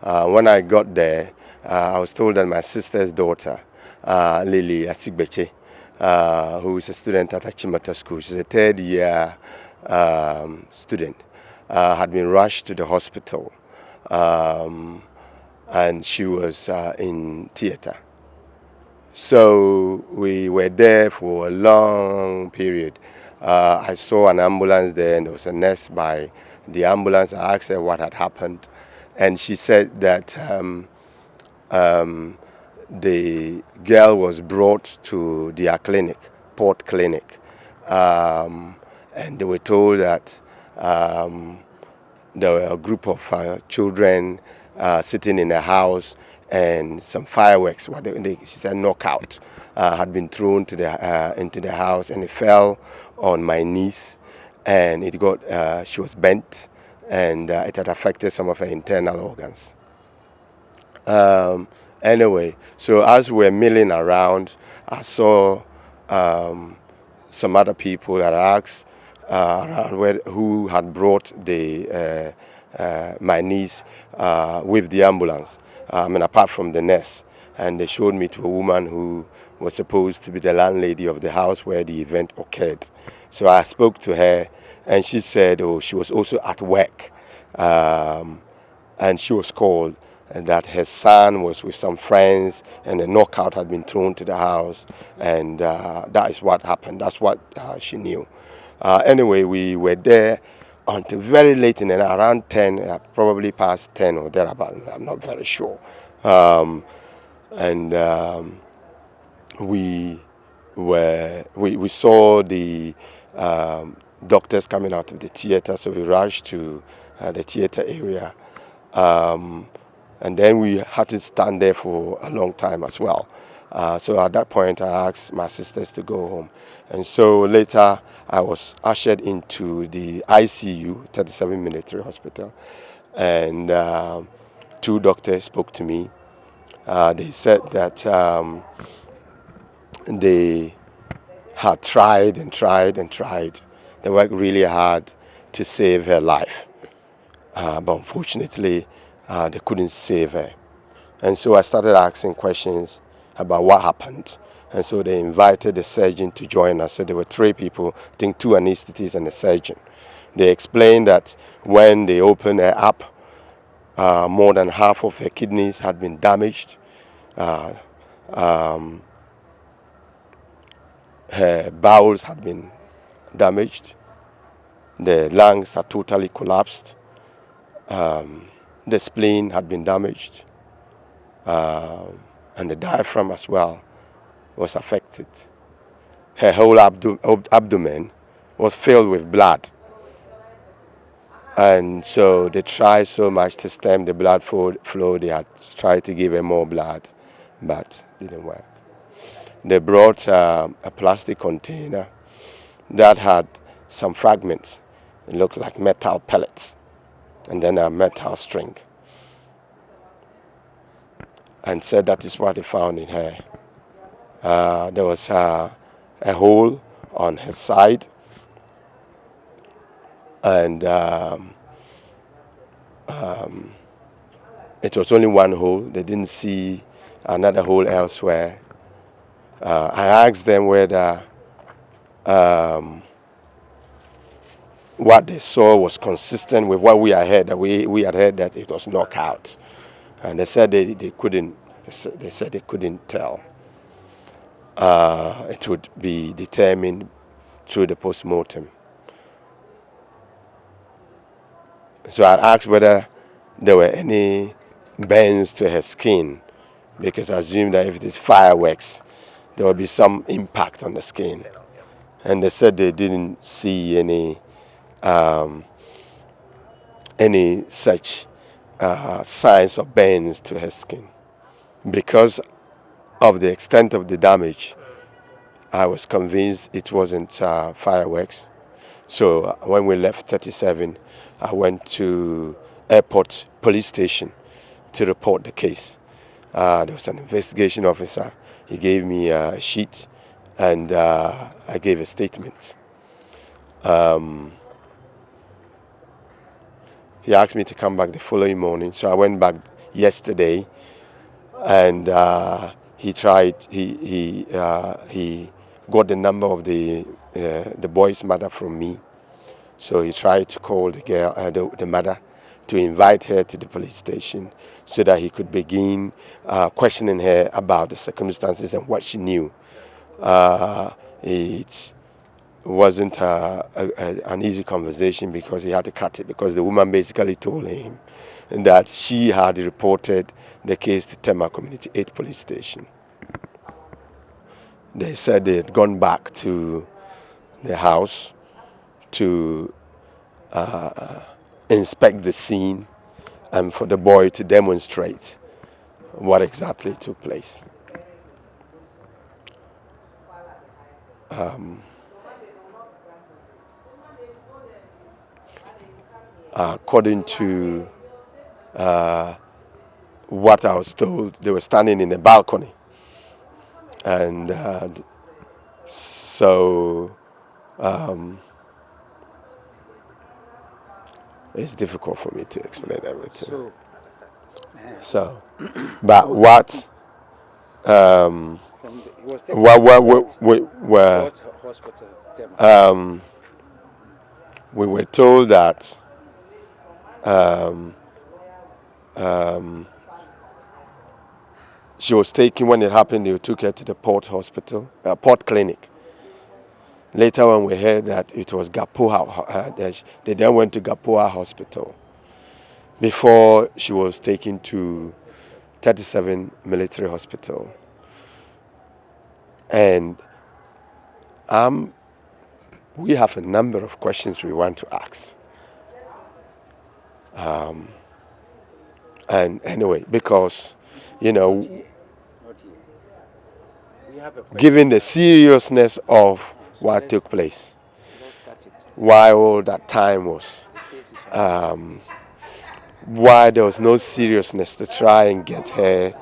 When I got there, I was told that my sister's daughter, Lily Asigbeche, who is a student at Achimota school, she's a third-year student, had been rushed to the hospital, and she was in theater. So we were there for a long period. I saw an ambulance there, and there was a nurse by the ambulance. I asked her what had happened, and she said that the girl was brought to their clinic, Port Clinic, and they were told that there were a group of children sitting in a house, and some fireworks, she said knockout, had been thrown to into the house, and it fell on my niece, and she was bent, and it had affected some of her internal organs. Anyway, so as we were milling around, I saw some other people that I asked around who had brought my niece with the ambulance. Apart from the nurse, and they showed me to a woman who was supposed to be the landlady of the house where the event occurred. So I spoke to her, and she said, she was also at work, and she was called, and that her son was with some friends, and a knockout had been thrown to the house, and that is what happened. That's what she knew. Anyway, we were there until very late in the night, around 10, probably past 10 or thereabout. I'm not very sure. We saw the doctors coming out of the theater, so we rushed to the theater area. And then we had to stand there for a long time as well. So at that point, I asked my sisters to go home. And so later, I was ushered into the ICU, 37 Military Hospital, and two doctors spoke to me. They said that they had tried and tried and tried. They worked really hard to save her life. But unfortunately, they couldn't save her. And so I started asking questions about what happened. And so they invited the surgeon to join us. So there were 3 people, I think 2 anesthetists and a surgeon. They explained that when they opened her up, more than half of her kidneys had been damaged. Her bowels had been damaged. The lungs had totally collapsed. The spleen had been damaged. And the diaphragm as well was affected. Her whole abdomen was filled with blood. And so they tried so much to stem the blood flow. They had tried to give her more blood, but it didn't work. They brought a plastic container that had some fragments. It looked like metal pellets, and then a metal string, and said that is what they found in her. There was a hole on her side, and it was only one hole. They didn't see another hole elsewhere. I asked them whether what they saw was consistent with what we had heard. That we had heard that it was knockout, and they said they couldn't. They said they couldn't tell. It would be determined through the post-mortem. So I asked whether there were any burns to her skin, because I assumed that if it is fireworks, there will be some impact on the skin. And they said they didn't see any such signs of burns to her skin. Because of the extent of the damage, I was convinced it wasn't fireworks. So when we left 37, I went to airport police station to report the case. There was an investigation officer. He gave me a sheet, and I gave a statement. He asked me to come back the following morning, so I went back yesterday, and he got the number of the boy's mother from me. So he tried to call the girl, the mother, to invite her to the police station so that he could begin questioning her about the circumstances and what she knew. It wasn't an easy conversation because he had to cut it, because the woman basically told him that she had reported the case to Tema Community 8 police station. They said they had gone back to the house to inspect the scene and for the boy to demonstrate what exactly took place. According to what I was told, they were standing in a balcony, and so it's difficult for me to explain everything. So, but what we were told that she was taken, when it happened, they took her to the Port Hospital, Port Clinic. Later on, we heard that it was Gapoa. They then went to Gapoa Hospital before she was taken to 37 Military Hospital. And we have a number of questions we want to ask. And anyway, because, given the seriousness of what took place, why all that time was, why there was no seriousness to try and get her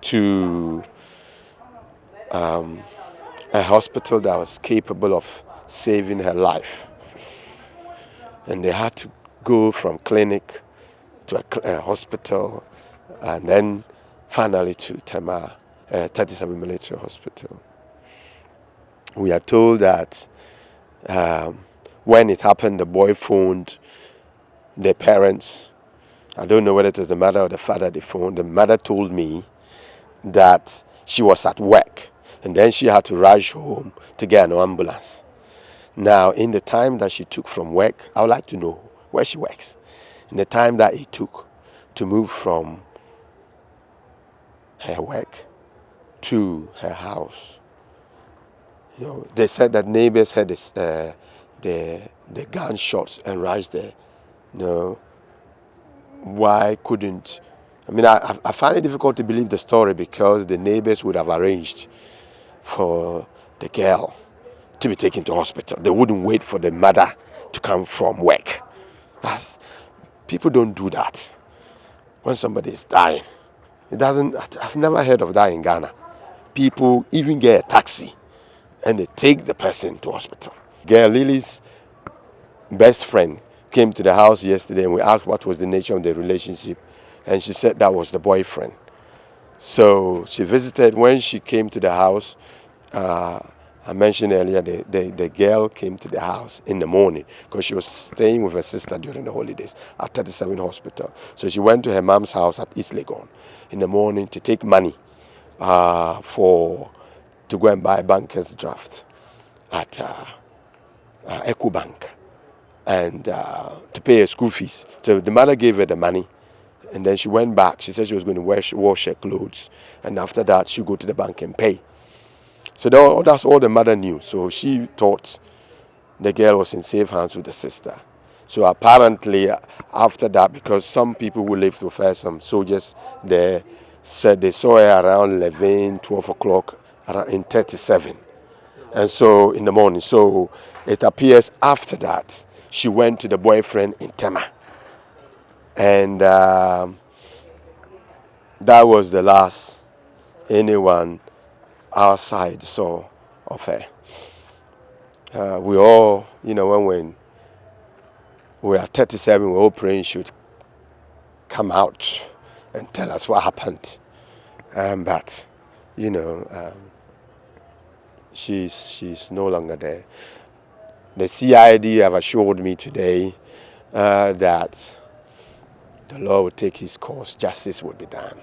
to a hospital that was capable of saving her life. And they had to go from clinic to a hospital, and then finally to Tema 37 Military Hospital. We are told that when it happened, the boy phoned the parents. I don't know whether it was the mother or the father they phoned. The mother told me that she was at work, and then she had to rush home to get an ambulance. Now, in the time that she took from work, I would like to know where she works. In the time that it took to move from her work to her house, they said that neighbors heard the gunshots and rushed there. Why couldn't? I find it difficult to believe the story, because the neighbors would have arranged for the girl to be taken to hospital. They wouldn't wait for the mother to come from work. People don't do that when somebody is dying. I've never heard of that in Ghana. People even get a taxi and they take the person to hospital. Girl Lily's best friend came to the house yesterday, and we asked what was the nature of the relationship, and she said that was the boyfriend. So she visited. When she came to the house, I mentioned earlier, the girl came to the house in the morning because she was staying with her sister during the holidays at 37 Hospital. So she went to her mom's house at East Legon in the morning to take money to go and buy a banker's draft at EcoBank and to pay her school fees. So the mother gave her the money, and then she went back. She said she was going to wash her clothes, and after that she'd go to the bank and pay. So that's all the mother knew. So she thought the girl was in safe hands with the sister. So apparently after that, because some people who lived with her, some soldiers there, said they saw her around 11, 12 o'clock in 37. And so in the morning. So it appears after that, she went to the boyfriend in Tema. And that was the last anyone outside saw of her. We all, when we are 37, we're all praying she would come out and tell us what happened. But, you know, she's no longer there. The CID have assured me today that the law will take its course, justice will be done.